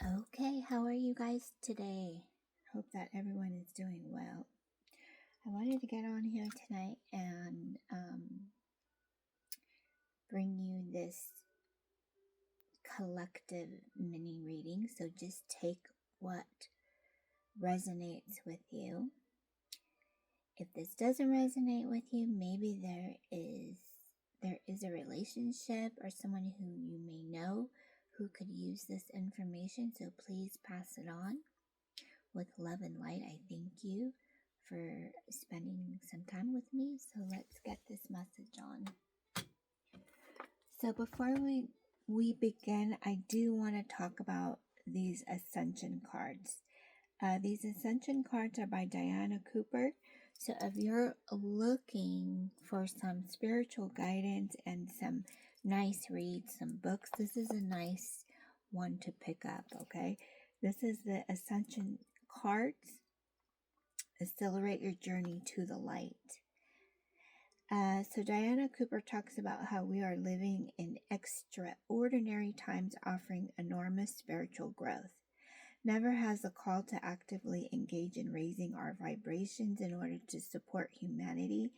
Okay, how are you guys today? Hope that everyone is doing well. I wanted to get on here tonight and bring you this collective mini reading. So just take what resonates with you. If this doesn't resonate with you, maybe there is a relationship or someone who you may know who could use this information. So please pass it on. With love and light, I thank you for spending some time with me. So let's get this message on. So before we begin, I do want to talk about these ascension cards. These ascension cards are by Diana Cooper. So if you're looking for some spiritual guidance and some nice reads, some books, this is a nice one to pick up, okay? This is the ascension cards. Accelerate your journey to the light. So Diana Cooper talks about how we are living in extraordinary times offering enormous spiritual growth. Never has the call to actively engage in raising our vibrations in order to support humanity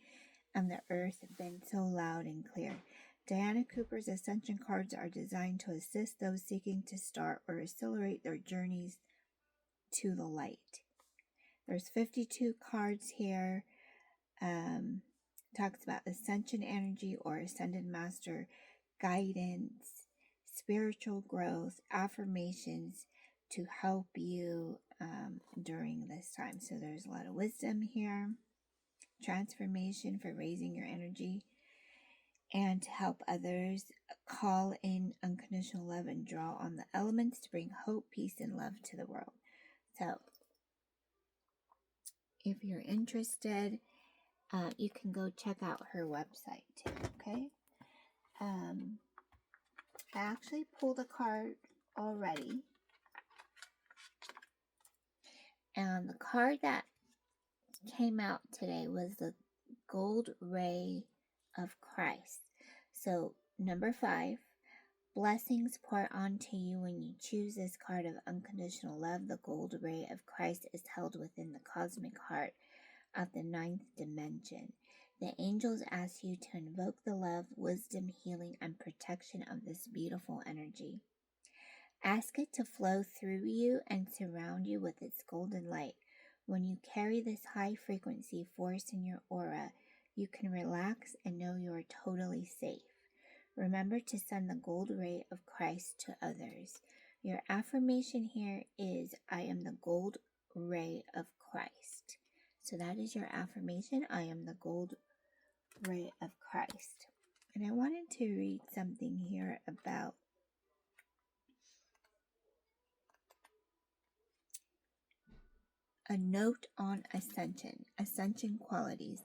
and the earth been so loud and clear. Diana Cooper's ascension cards are designed to assist those seeking to start or accelerate their journeys to the light. There's 52 cards here. Talks about ascension energy or ascended master guidance, spiritual growth, affirmations to help you during this time. So there's a lot of wisdom here, transformation for raising your energy, and to help others, call in unconditional love and draw on the elements to bring hope, peace, and love to the world. So if you're interested, you can go check out her website too, okay? I actually pulled a card already. And the card that came out today was the Gold Ray of Christ. So, number 5, blessings pour onto you when you choose this card of unconditional love. The Gold Ray of Christ is held within the cosmic heart of the 9th dimension. The angels ask you to invoke the love, wisdom, healing, and protection of this beautiful energy. Ask it to flow through you and surround you with its golden light. When you carry this high frequency force in your aura, you can relax and know you are totally safe. Remember to send the gold ray of Christ to others. Your affirmation here is, I am the gold ray of Christ. So that is your affirmation. I am the gold ray of Christ. And I wanted to read something here about a note on ascension. Ascension qualities.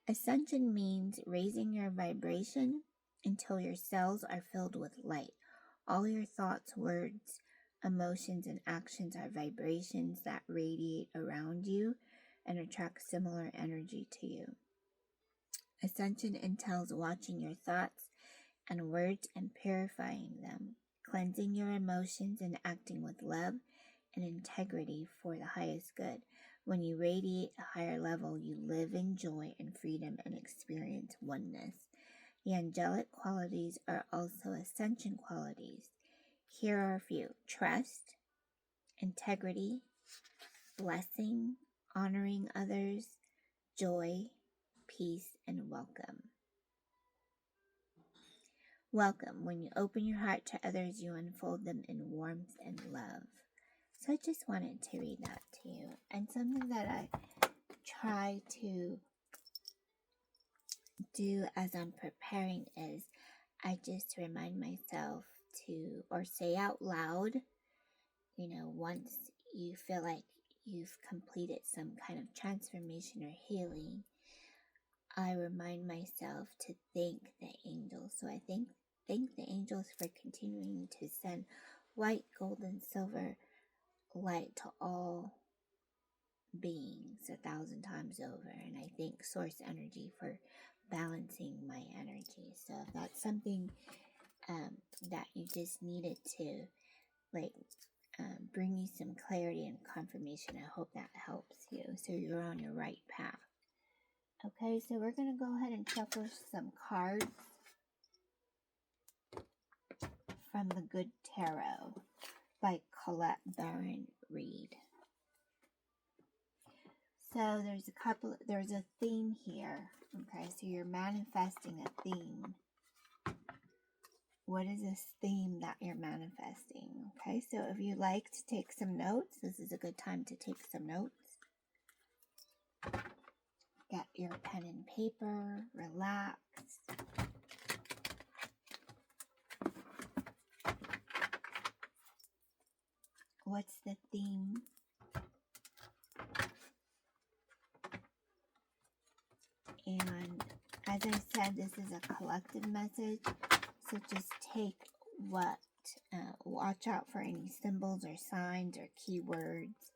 Ascension means raising your vibration until your cells are filled with light. All your thoughts, words, emotions, and actions are vibrations that radiate around you and attract similar energy to you. Ascension entails watching your thoughts and words and purifying them, cleansing your emotions and acting with love and integrity for the highest good. When you radiate a higher level, you live in joy and freedom and experience oneness. The angelic qualities are also ascension qualities. Here are a few: trust, integrity, blessing, honoring others, joy, peace, and welcome. Welcome. When you open your heart to others, you unfold them in warmth and love. So I just wanted to read that to you. And something that I try to do as I'm preparing is I just remind myself to, or say out loud, once you feel like you've completed some kind of transformation or healing, I remind myself to thank the angels. So I thank the angels for continuing to send white, gold, and silver light to all beings 1,000 times over. And I thank source energy for balancing my energy. So if that's something that you just needed to bring you some clarity and confirmation. I hope that helps you so you're on your right path. Okay, so we're going to go ahead and shuffle some cards from the Good Tarot by Colette Baron Reed. So there's a theme here. Okay, so you're manifesting a theme. What is this theme that you're manifesting? Okay, so if you like to take some notes, this is a good time to take some notes. Get your pen and paper, relax. What's the theme? And as I said, this is a collective message, so just take what, watch out for any symbols or signs or keywords,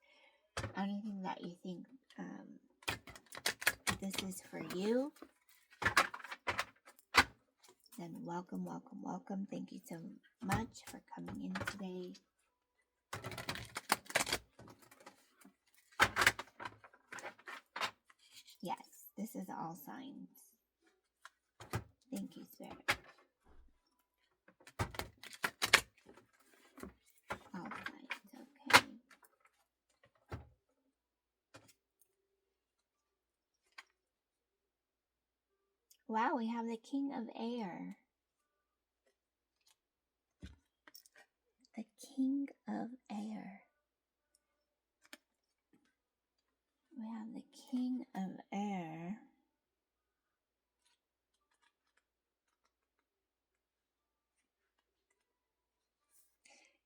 anything that you think this is for you. Then welcome, welcome, welcome. Thank you so much for coming in today. Yes, this is all signs. Thank you, Spirit. All signs, okay. Wow, we have the King of Air. The King of Air. We have the King of Air.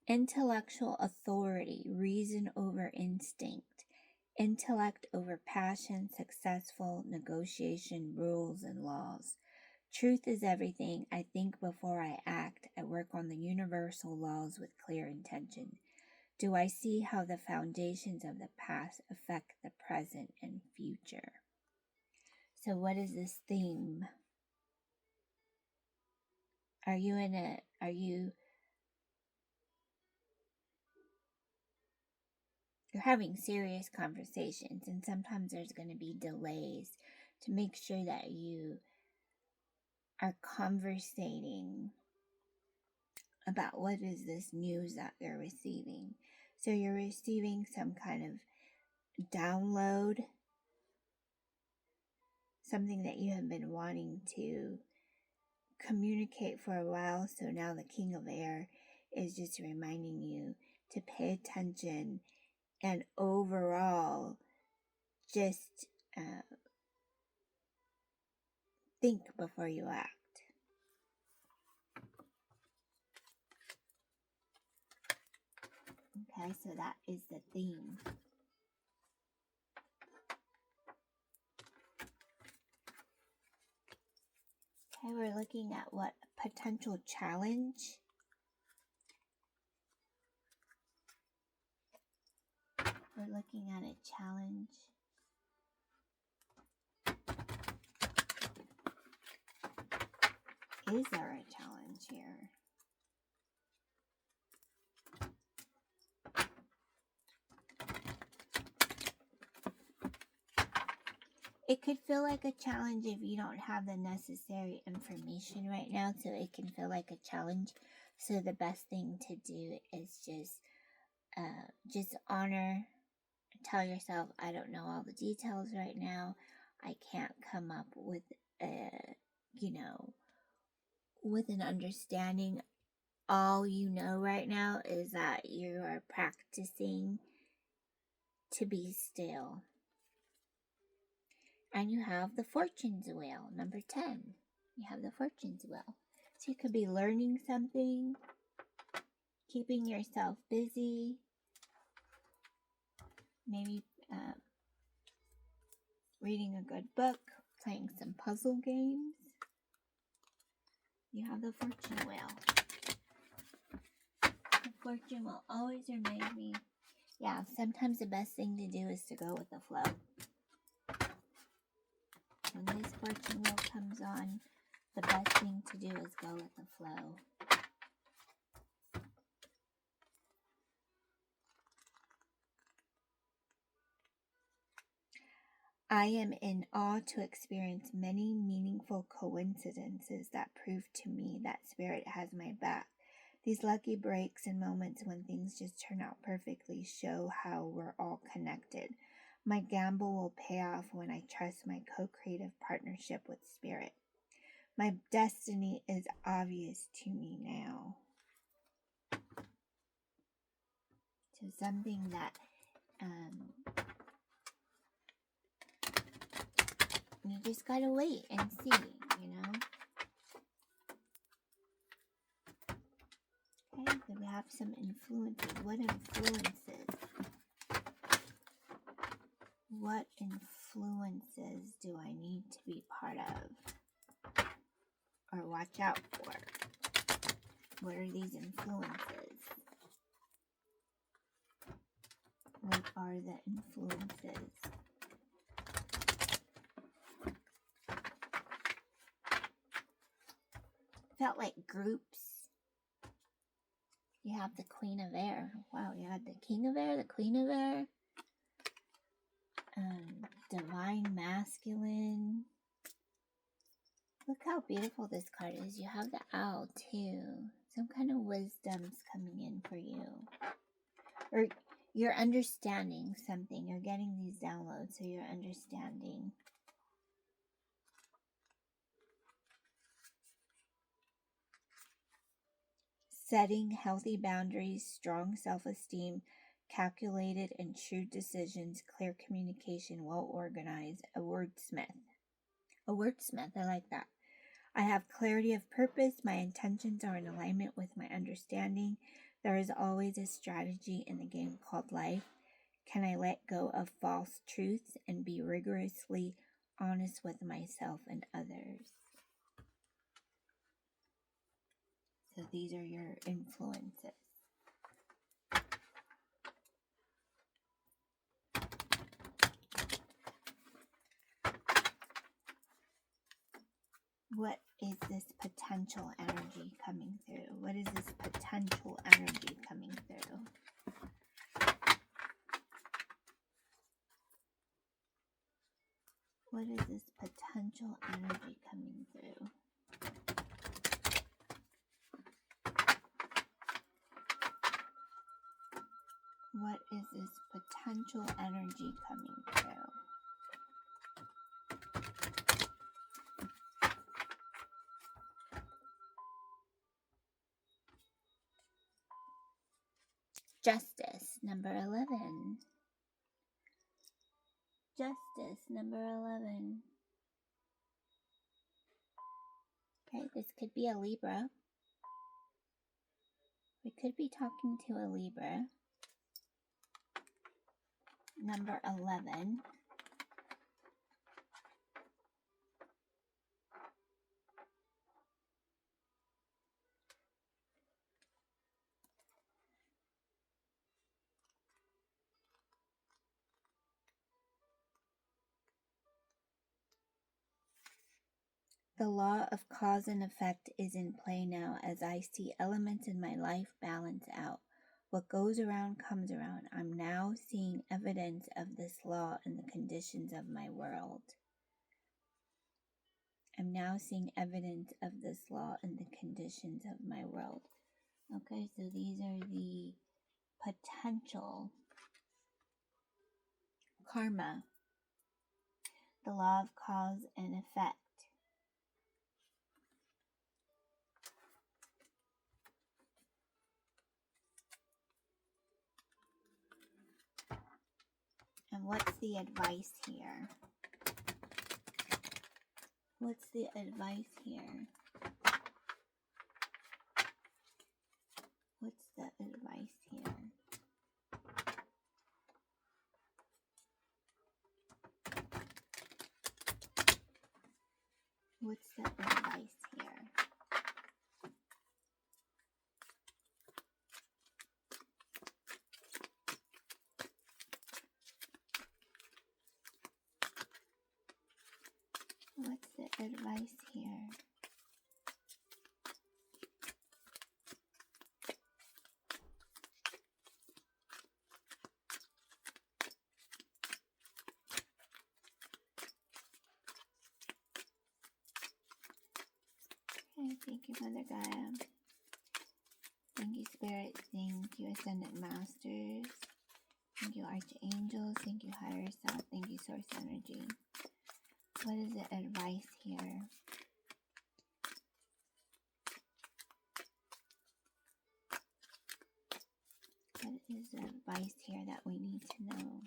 Intellectual authority, reason over instinct, intellect over passion, successful negotiation, rules and laws. Truth is everything. I think before I act. I work on the universal laws with clear intention. Do I see how the foundations of the past affect the present and future? So what is this theme? You're having serious conversations, and sometimes there's going to be delays to make sure that you are conversating about what is this news that you're receiving. So you're receiving some kind of download, something that you have been wanting to communicate for a while. So now the King of Air is just reminding you to pay attention and overall just think before you act. Okay, so that is the theme. Okay, we're looking at what potential challenge. We're looking at a challenge. Is there a challenge here? It could feel like a challenge if you don't have the necessary information right now, so it can feel like a challenge. So the best thing to do is just honor, tell yourself, I don't know all the details right now. I can't come up with with an understanding. All you know right now is that you are practicing to be still. And you have the Fortune's Wheel, number 10. You have the Fortune's Wheel. So you could be learning something, keeping yourself busy, maybe reading a good book, playing some puzzle games. You have the Fortune Wheel. The Fortune will always remind me, sometimes the best thing to do is to go with the flow. When this Fortune Wheel comes on, the best thing to do is go with the flow. I am in awe to experience many meaningful coincidences that prove to me that Spirit has my back. These lucky breaks and moments when things just turn out perfectly show how we're all connected. My gamble will pay off when I trust my co-creative partnership with Spirit. My destiny is obvious to me now. So something that you just gotta wait and see, Okay, so we have some influences. What influences? What influences do I need to be part of or watch out for? What are these influences? What are the influences? Felt like groups. You have the Queen of Air. Wow, you had the King of Air, the Queen of Air. Divine Masculine. Look how beautiful this card is. You have the Owl too. Some kind of wisdom's coming in for you. Or you're understanding something. You're getting these downloads, so you're understanding. Setting healthy boundaries, strong self-esteem, calculated and true decisions, clear communication, well organized, a wordsmith. A wordsmith, I like that. I have clarity of purpose. My intentions are in alignment with my understanding. There is always a strategy in the game called life. Can I let go of false truths and be rigorously honest with myself and others? So these are your influences. What is this potential energy coming through? What is this potential energy coming through? What is this potential energy coming through? What is this potential energy coming through? Justice, number 11. Justice, number 11. Okay, this could be a Libra. We could be talking to a Libra. Number 11. The law of cause and effect is in play now as I see elements in my life balance out. What goes around comes around. I'm now seeing evidence of this law in the conditions of my world. I'm now seeing evidence of this law in the conditions of my world. Okay, so these are the potential karma, the law of cause and effect. And what's the advice here? What's the advice here? What's the advice here? What's the advice here? What's the advice here? Mother Gaia. Thank you, Spirit. Thank you, Ascended Masters. Thank you, Archangels. Thank you, Higher Self. Thank you, Source Energy. What is the advice here? What is the advice here that we need to know?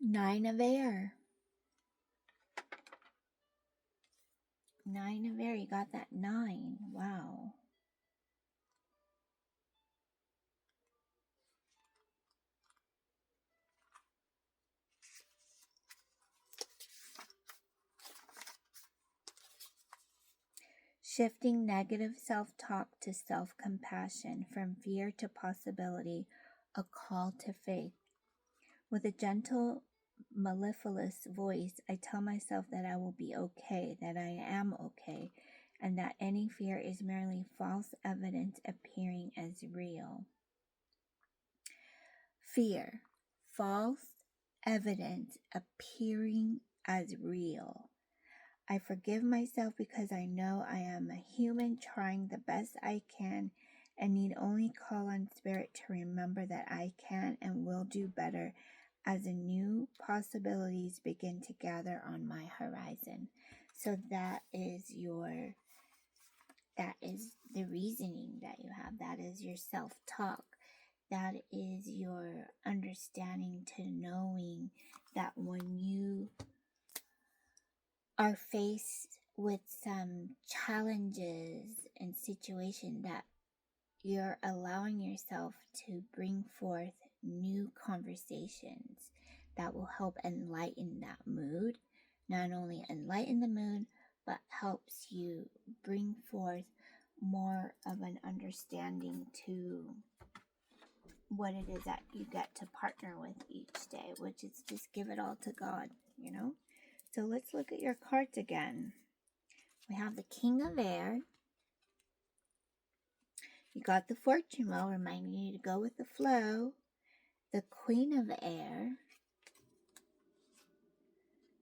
Nine of Air. Nine of Air. You got that 9. Wow. Shifting negative self-talk to self-compassion, from fear to possibility, a call to faith. With a gentle, mellifluous voice, I tell myself that I will be okay, that I am okay, and that any fear is merely false evidence appearing as real. Fear, false evidence appearing as real. I forgive myself because I know I am a human trying the best I can and need only call on Spirit to remember that I can and will do better as the new possibilities begin to gather on my horizon. So that is the reasoning that you have. That is your self-talk. That is your understanding to knowing that when you are faced with some challenges and situation, that you're allowing yourself to bring forth new conversations that will help enlighten that mood. Not only enlighten the mood, but helps you bring forth more of an understanding to what it is that you get to partner with each day, which is just give it all to God, you know? So let's look at your cards again. We have the King of Air. You got the Fortune Wheel, reminding you to go with the flow. The Queen of Air.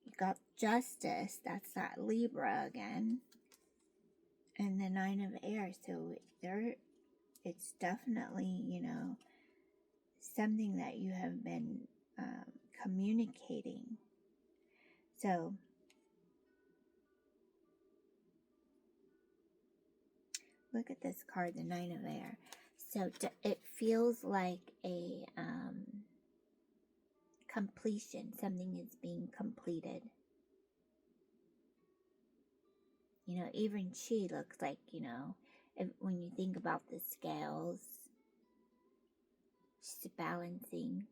You got Justice. That's that Libra again. And the Nine of Air. So it's definitely, something that you have been communicating. So look at this card, the Nine of Air. So it feels like a completion. Something is being completed. Even she looks like, when you think about the scales, she's balancing.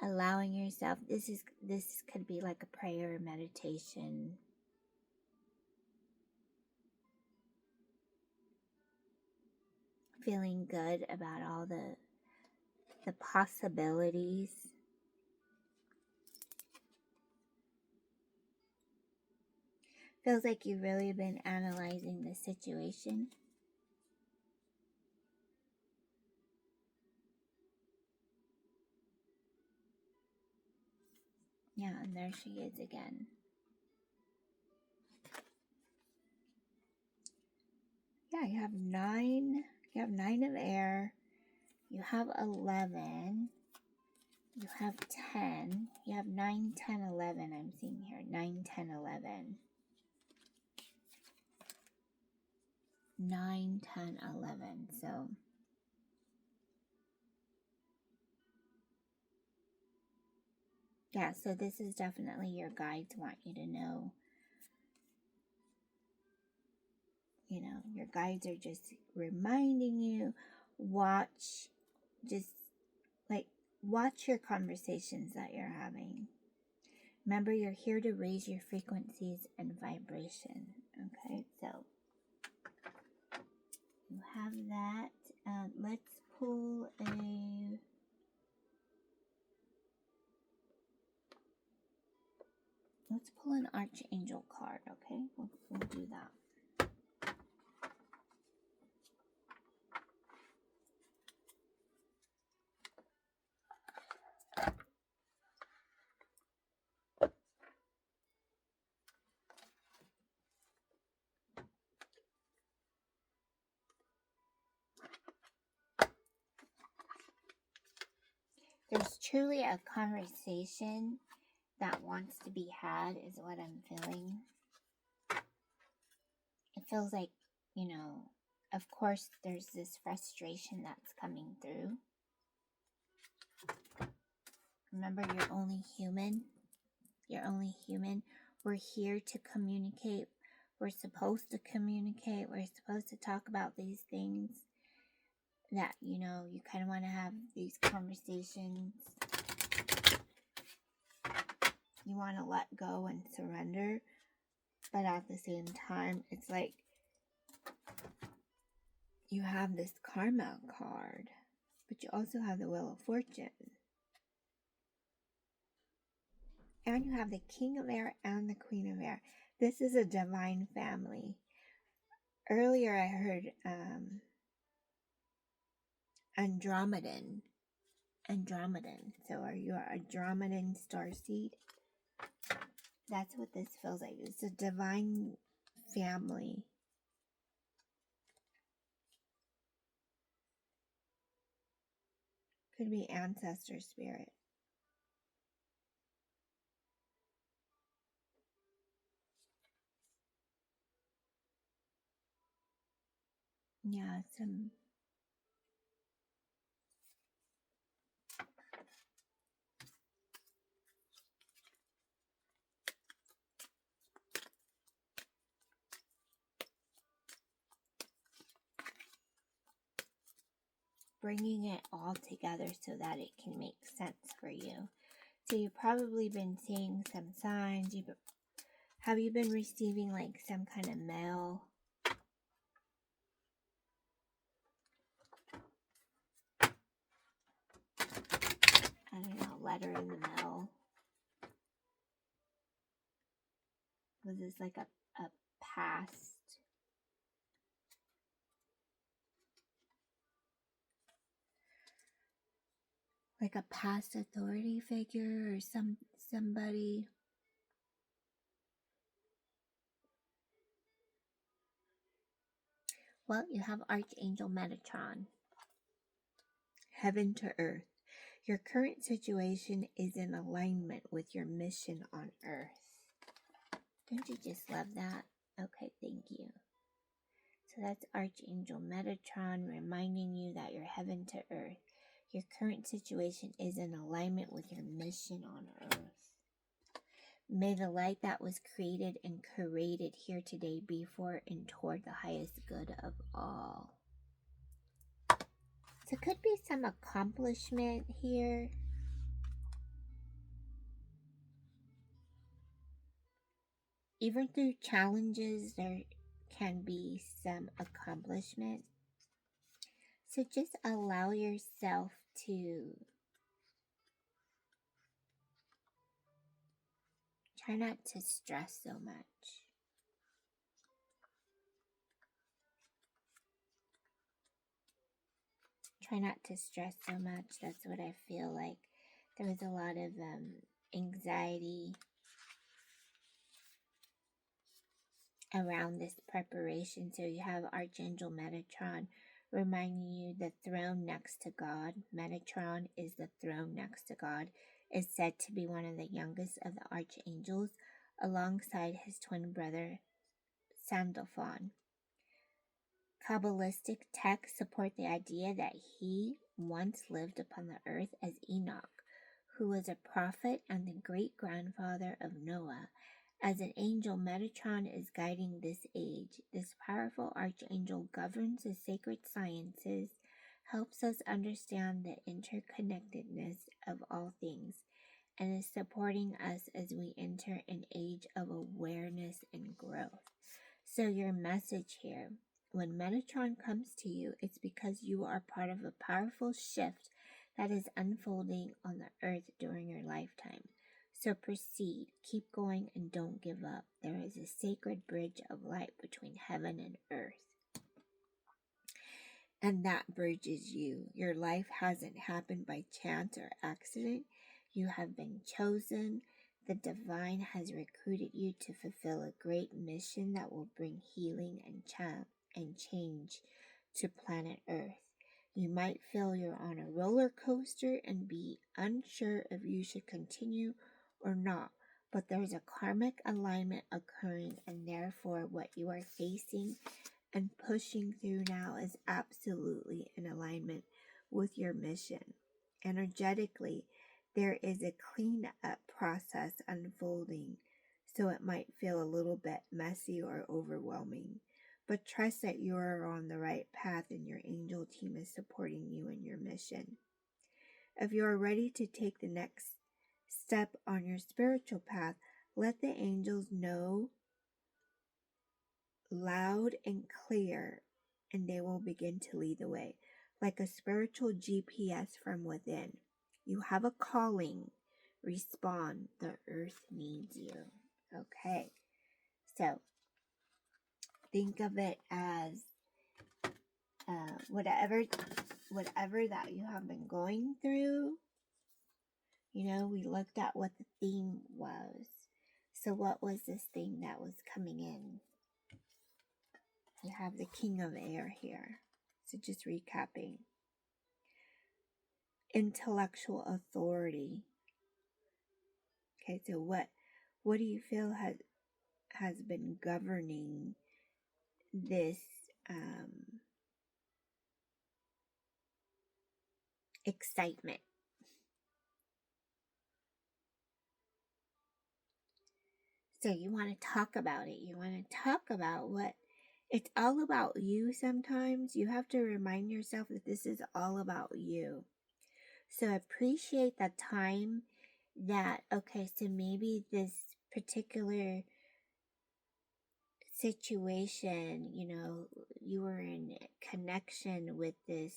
Allowing yourself, this could be like a prayer, meditation. Feeling good about all the possibilities. Feels like you've really been analyzing the situation. Yeah, and there she is again. Yeah, you have 9. You have 9 of Air. You have 11. You have 10. You have 9, 10, 11. I'm seeing here. 9, 10, 11. 9, 10, 11. So yeah, so this is definitely your guides want you to know. Your guides are just reminding you, watch your conversations that you're having. Remember, you're here to raise your frequencies and vibration. Okay, so you have that. Let's pull an Archangel card, okay? We'll do that. There's truly a conversation that wants to be had, is what I'm feeling. It feels like, of course, there's this frustration that's coming through. Remember, you're only human. You're only human. We're here to communicate. We're supposed to communicate. We're supposed to talk about these things that, you kind of want to have these conversations. You want to let go and surrender. But at the same time, it's like you have this karma card, but you also have the Wheel of Fortune. And you have the King of Air and the Queen of Air. This is a divine family. Earlier I heard Andromedan. So are you an Andromedan starseed? That's what this feels like. It's a divine family. Could be ancestor spirit. Yeah, bringing it all together so that it can make sense for you. So you've probably been seeing some signs. Have you been receiving like some kind of mail? I don't know, letter in the mail? Was this like a past? Like a past authority figure or somebody? Well, you have Archangel Metatron. Heaven to earth. Your current situation is in alignment with your mission on earth. Don't you just love that? Okay, thank you. So that's Archangel Metatron reminding you that you're heaven to earth. Your current situation is in alignment with your mission on earth. May the light that was created and created here today be for and toward the highest good of all. So it could be some accomplishment here. Even through challenges, there can be some accomplishment. So just allow yourself to try not to stress so much. Try not to stress so much. That's what I feel like. There was a lot of anxiety around this preparation. So you have Archangel Metatron reminding you the throne next to God. Metatron is the throne next to God. Is said to be one of the youngest of the archangels, alongside his twin brother Sandalphon. Kabbalistic texts support the idea that he once lived upon the earth as Enoch, who was a prophet and the great-grandfather of Noah. As an angel, Metatron is guiding this age. This powerful archangel governs the sacred sciences, helps us understand the interconnectedness of all things, and is supporting us as we enter an age of awareness and growth. So your message here, when Metatron comes to you, it's because you are part of a powerful shift that is unfolding on the earth during your lifetime. So proceed, keep going, and don't give up. There is a sacred bridge of light between heaven and earth. And that bridge is you. Your life hasn't happened by chance or accident. You have been chosen. The divine has recruited you to fulfill a great mission that will bring healing and change to planet Earth. You might feel you're on a roller coaster and be unsure if you should continue or not, but there's a karmic alignment occurring, and therefore what you are facing and pushing through now is absolutely in alignment with your mission. Energetically, there is a clean-up process unfolding, so it might feel a little bit messy or overwhelming. But trust that you are on the right path and your angel team is supporting you in your mission. If you are ready to take the next step on your spiritual path, let the angels know loud and clear, and they will begin to lead the way, like a spiritual GPS from within. You have a calling. Respond. The earth needs you. Okay. So think of it as whatever that you have been going through. We looked at what the theme was. So what was this thing that was coming in? You have the King of Air here. So just recapping. Intellectual authority. Okay, so what do you feel has been governing this excitement? So you want to talk about it. You want to talk about what it's all about. You sometimes you have to remind yourself that this is all about you. So appreciate the time that, okay, so maybe this particular situation, you were in connection with this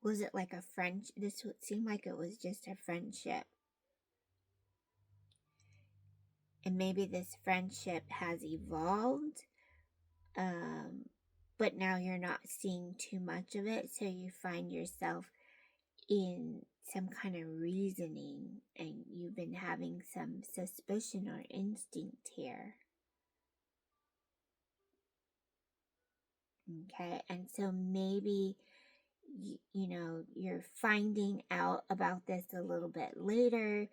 was it like a friend? This would seem like it was just a friendship. And maybe this friendship has evolved, but now you're not seeing too much of it, so you find yourself in some kind of reasoning, and you've been having some suspicion or instinct here. Okay, and so maybe you're finding out about this a little bit later,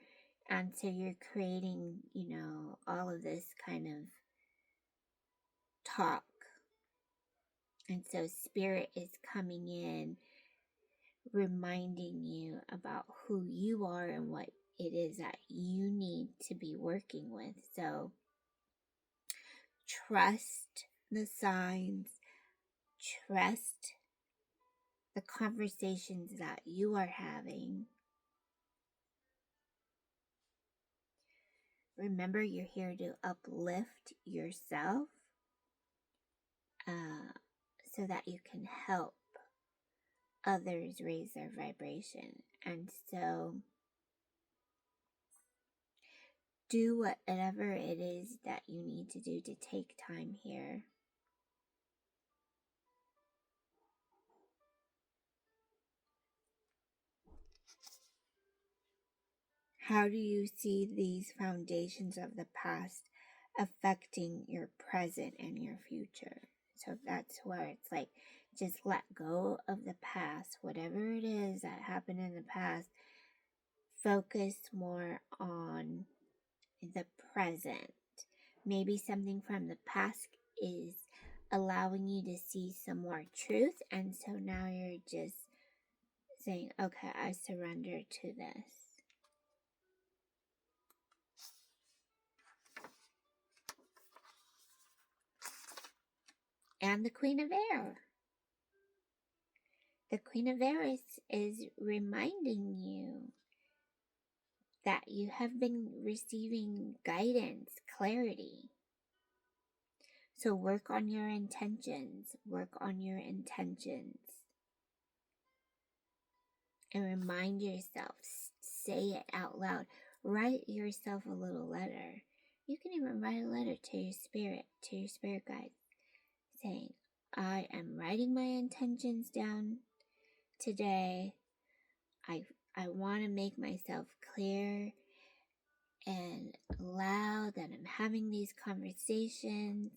and so you're creating all of this kind of talk, and so spirit is coming in reminding you about who you are and what it is that you need to be working with. So trust the signs, trust the conversations that you are having. Remember, you're here to uplift yourself so that you can help others raise their vibration. And so do whatever it is that you need to do to take time here. How do you see these foundations of the past affecting your present and your future? So that's where it's like, just let go of the past, whatever it is that happened in the past. Focus more on the present. Maybe something from the past is allowing you to see some more truth, and so now you're just saying, okay, I surrender to this. And the Queen of Air. The Queen of Air is reminding you that you have been receiving guidance, clarity. So work on your intentions. Work on your intentions. And remind yourself. Say it out loud. Write yourself a little letter. You can even write a letter to your spirit guide, saying, I am writing my intentions down today. I want to make myself clear and loud that I'm having these conversations.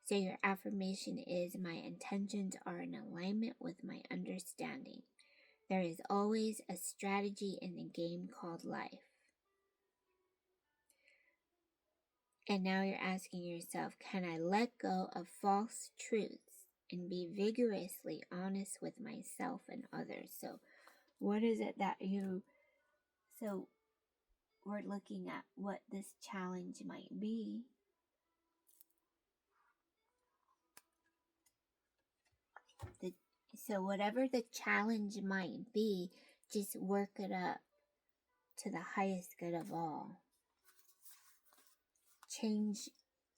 So your affirmation is, my intentions are in alignment with my understanding. There is always a strategy in the game called life. And now you're asking yourself, can I let go of false truths and be vigorously honest with myself and others? So what is it that so we're looking at what this challenge might be. So whatever the challenge might be, just work it up to the highest good of all. Change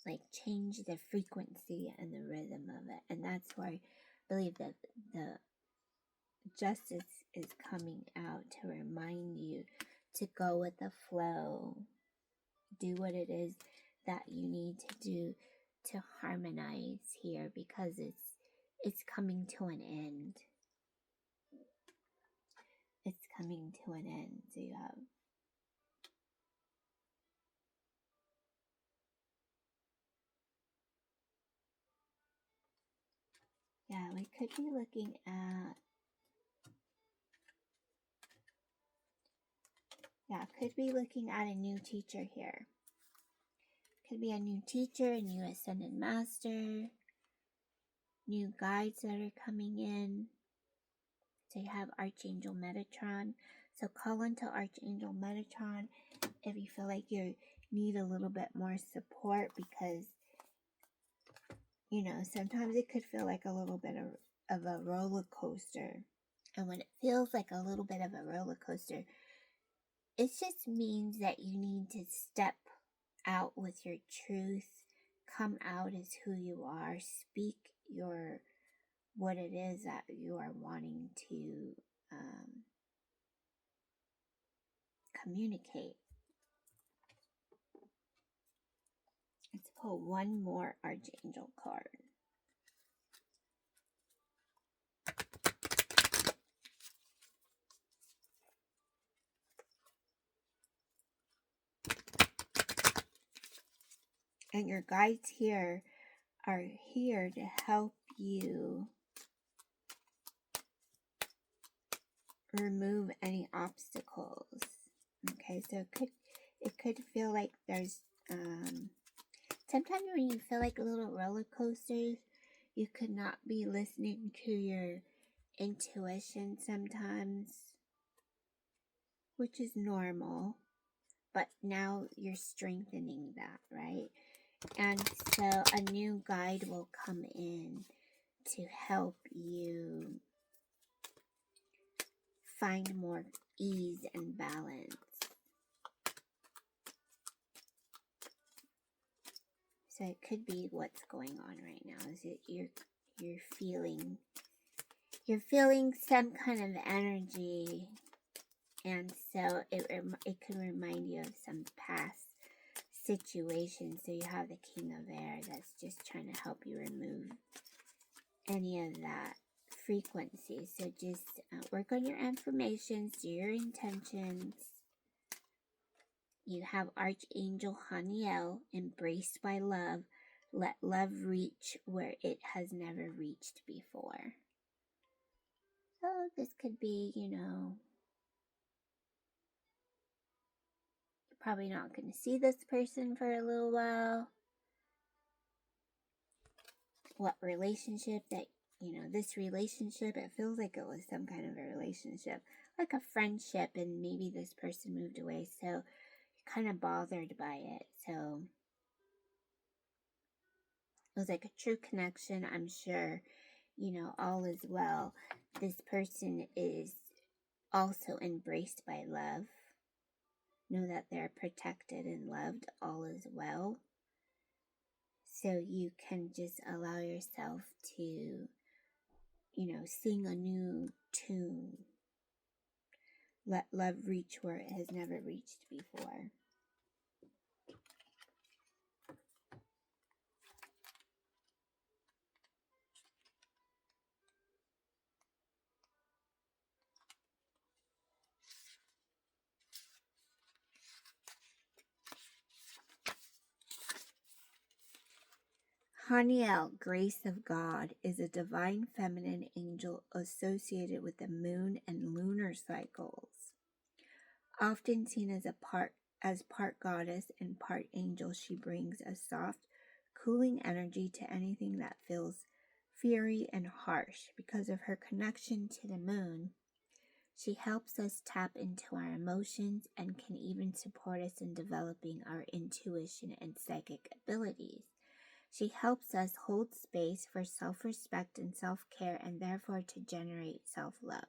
the frequency and the rhythm of it. And that's where I believe that the justice is coming out to remind you to go with the flow. Do what it is that you need to do to harmonize here, because it's coming to an end. It's coming to an end. So you have we could be looking at a new teacher here. Could be a new teacher, a new ascended master, new guides that are coming in. So you have Archangel Metatron. So call into Archangel Metatron if you feel like you need a little bit more support, because sometimes it could feel like a little bit of a roller coaster. And when it feels like a little bit of a roller coaster, it just means that you need to step out with your truth, come out as who you are, speak what it is that you are wanting to communicate. Let's pull one more Archangel card. And your guides here are here to help you remove any obstacles. Okay, so it could feel like there's sometimes when you feel like a little roller coasters, you could not be listening to your intuition sometimes, which is normal, but now you're strengthening that, right? And so a new guide will come in to help you find more ease and balance. So it could be what's going on right now is that you're feeling some kind of energy, and so it could remind you of some past situations. So you have the King of Air that's just trying to help you remove any of that frequency. So just work on your affirmations, do your intentions. You have Archangel Haniel, embraced by love. Let love reach where it has never reached before. So this could be, you're probably not going to see this person for a little while. What relationship that, this relationship, it feels like it was some kind of a relationship, like a friendship, and maybe this person moved away, so you're kind of bothered by it. So it was like a true connection. I'm sure, all is well. This person is also embraced by love. Know that they're protected and loved, all is well. So you can just allow yourself to, sing a new tune. Let love reach where it has never reached before. Haniel, Grace of God, is a divine feminine angel associated with the moon and lunar cycles. Often seen as part goddess and part angel, she brings a soft, cooling energy to anything that feels fiery and harsh. Because of her connection to the moon, she helps us tap into our emotions and can even support us in developing our intuition and psychic abilities. She helps us hold space for self-respect and self-care, and therefore to generate self-love.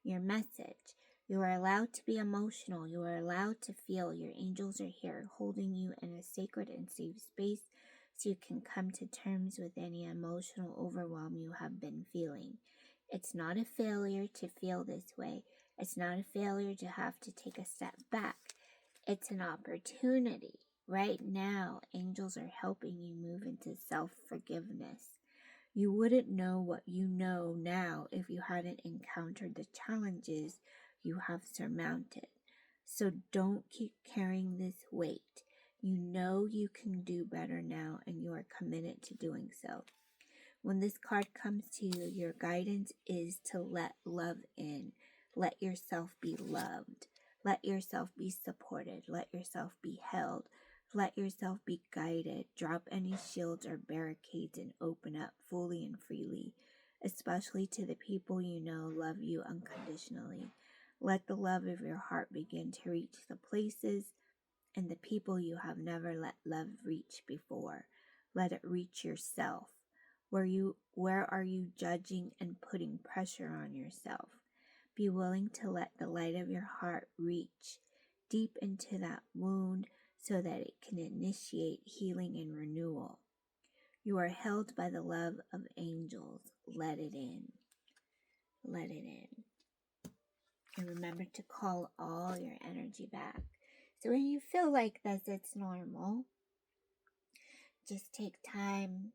Your message: you are allowed to be emotional. You are allowed to feel. Your angels are here holding you in a sacred and safe space so you can come to terms with any emotional overwhelm you have been feeling. It's not a failure to feel this way. It's not a failure to have to take a step back. It's an opportunity. Right now, angels are helping you move into self-forgiveness. You wouldn't know what you know now if you hadn't encountered the challenges you have surmounted. So don't keep carrying this weight. You know you can do better now, and you are committed to doing so. When this card comes to you, your guidance is to let love in. Let yourself be loved. Let yourself be supported. Let yourself be held. Let yourself be guided. Drop any shields or barricades and open up fully and freely, especially to the people you know love you unconditionally. Let the love of your heart begin to reach the places and the people you have never let love reach before. Let it reach yourself. Where are you judging and putting pressure on yourself? Be willing to let the light of your heart reach deep into that wound so that it can initiate healing and renewal. You are held by the love of angels. Let it in. Let it in. And remember to call all your energy back. So when you feel like this, it's normal. Just take time.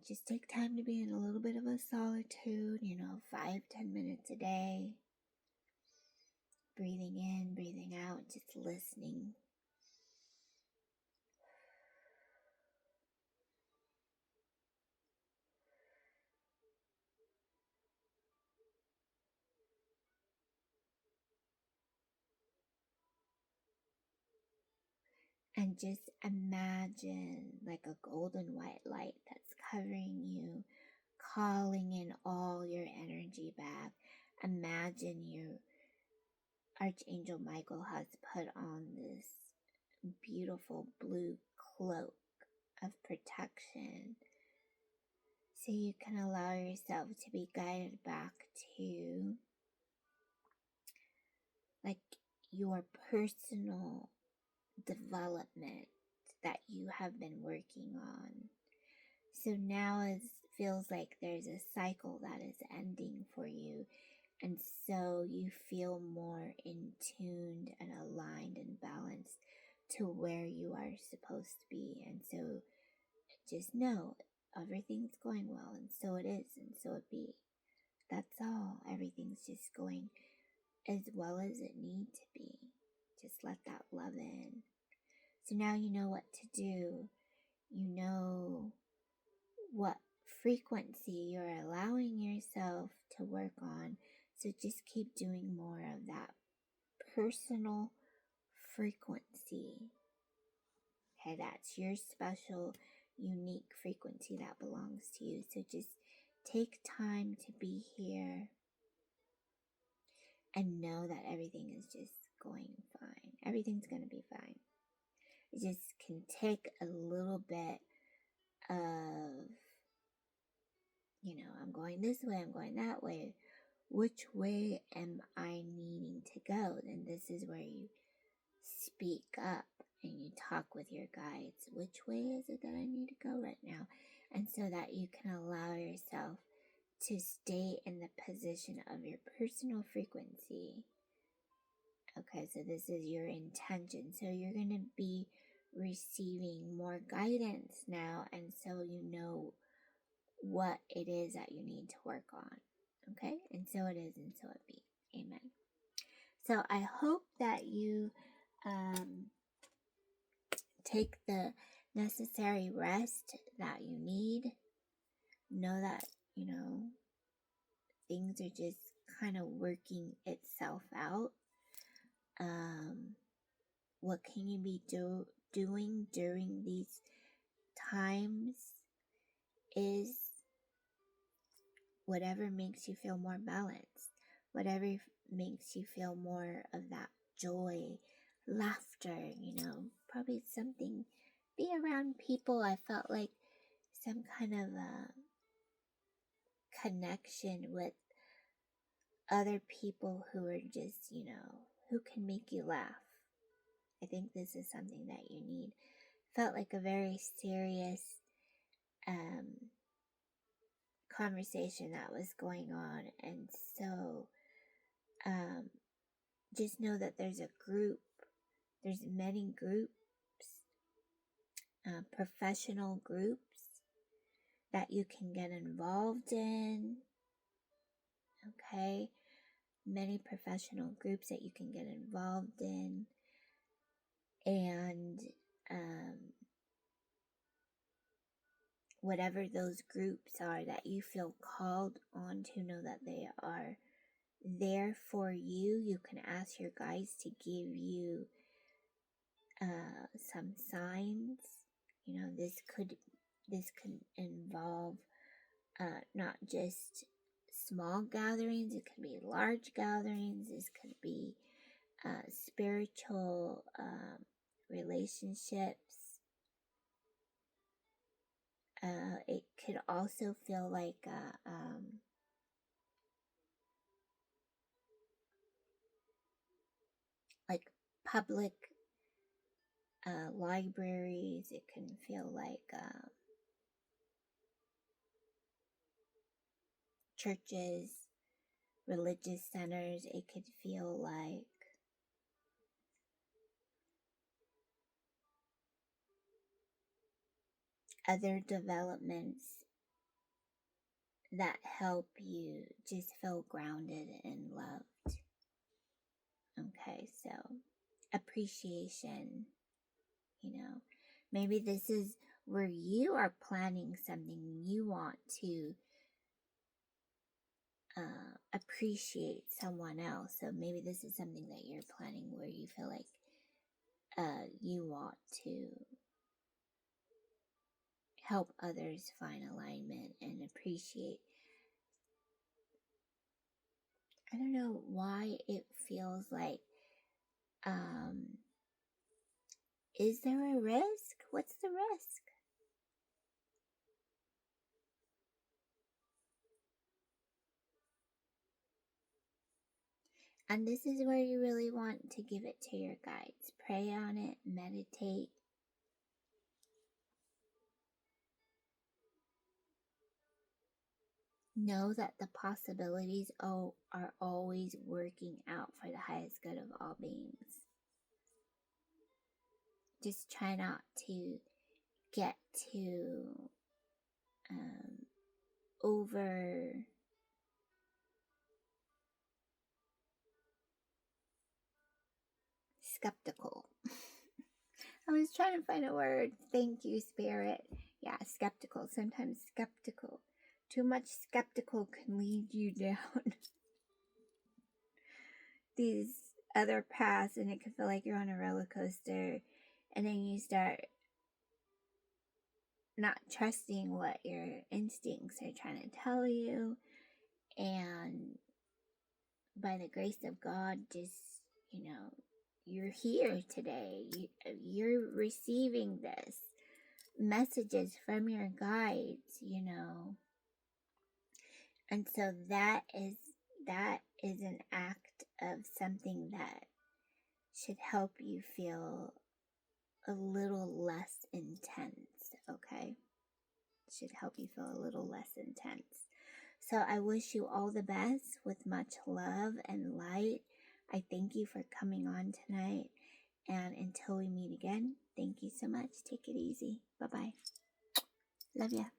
Just take time to be in a little bit of a solitude, 5-10 minutes a day. Breathing in, breathing out, just listening. And just imagine like a golden white light that's covering you, calling in all your energy back. Imagine your Archangel Michael has put on this beautiful blue cloak of protection, so you can allow yourself to be guided back to like your personal development that you have been working on. So now it feels like there's a cycle that is ending for you, and so you feel more in tuned and aligned and balanced to where you are supposed to be. And so just know everything's going well, and so it is, and so it be. That's all. Everything's just going as well as it need to be. Just let that love in. So now you know what to do. You know what frequency you're allowing yourself to work on. So just keep doing more of that personal frequency. Okay, that's your special, unique frequency that belongs to you. So just take time to be here and know that everything is just going fine. Everything's going to be fine. It just can take a little bit of, I'm going this way, I'm going that way. Which way am I needing to go? And this is where you speak up and you talk with your guides. Which way is it that I need to go right now? And so that you can allow yourself to stay in the position of your personal frequency. Okay, so this is your intention. So you're going to be receiving more guidance now, and so you know what it is that you need to work on. Okay, and so it is, and so it be. Amen. So I hope that you take the necessary rest that you need. Know that, things are just kind of working itself out. What can you be doing during these times is whatever makes you feel more balanced, whatever makes you feel more of that joy, laughter, probably something, be around people. I felt like some kind of a connection with other people who are just, who can make you laugh. I think this is something that you need. Felt like a very serious conversation that was going on, and so just know that there's many groups, professional groups that you can get involved in. Okay, many professional groups that you can get involved in, and whatever those groups are that you feel called on to, know that they are there for you. You can ask your guides to give you some signs. This could involve not just small gatherings. It could be large gatherings. This could be spiritual relationships. It could also feel like public libraries. It can feel like churches, religious centers. It could feel like other developments that help you just feel grounded and loved. Okay, so appreciation, maybe this is where you are planning something you want to appreciate someone else. So maybe this is something that you're planning where you feel like you want to help others find alignment and appreciate. I don't know why it feels like, is there a risk? What's the risk? And this is where you really want to give it to your guides. Pray on it, meditate. Know that the possibilities are always working out for the highest good of all beings. Just try not to get too over skeptical. I was trying to find a word. Thank you, Spirit. Yeah, skeptical. Sometimes skeptical. Too much skeptical can lead you down these other paths, and it can feel like you're on a roller coaster, and then you start not trusting what your instincts are trying to tell you. And by the grace of God, just, you're here today. You're receiving this messages from your guides, And so that is an act of something that should help you feel a little less intense, okay? Should help you feel a little less intense. So I wish you all the best with much love and light. I thank you for coming on tonight. And until we meet again, thank you so much. Take it easy. Bye-bye. Love ya.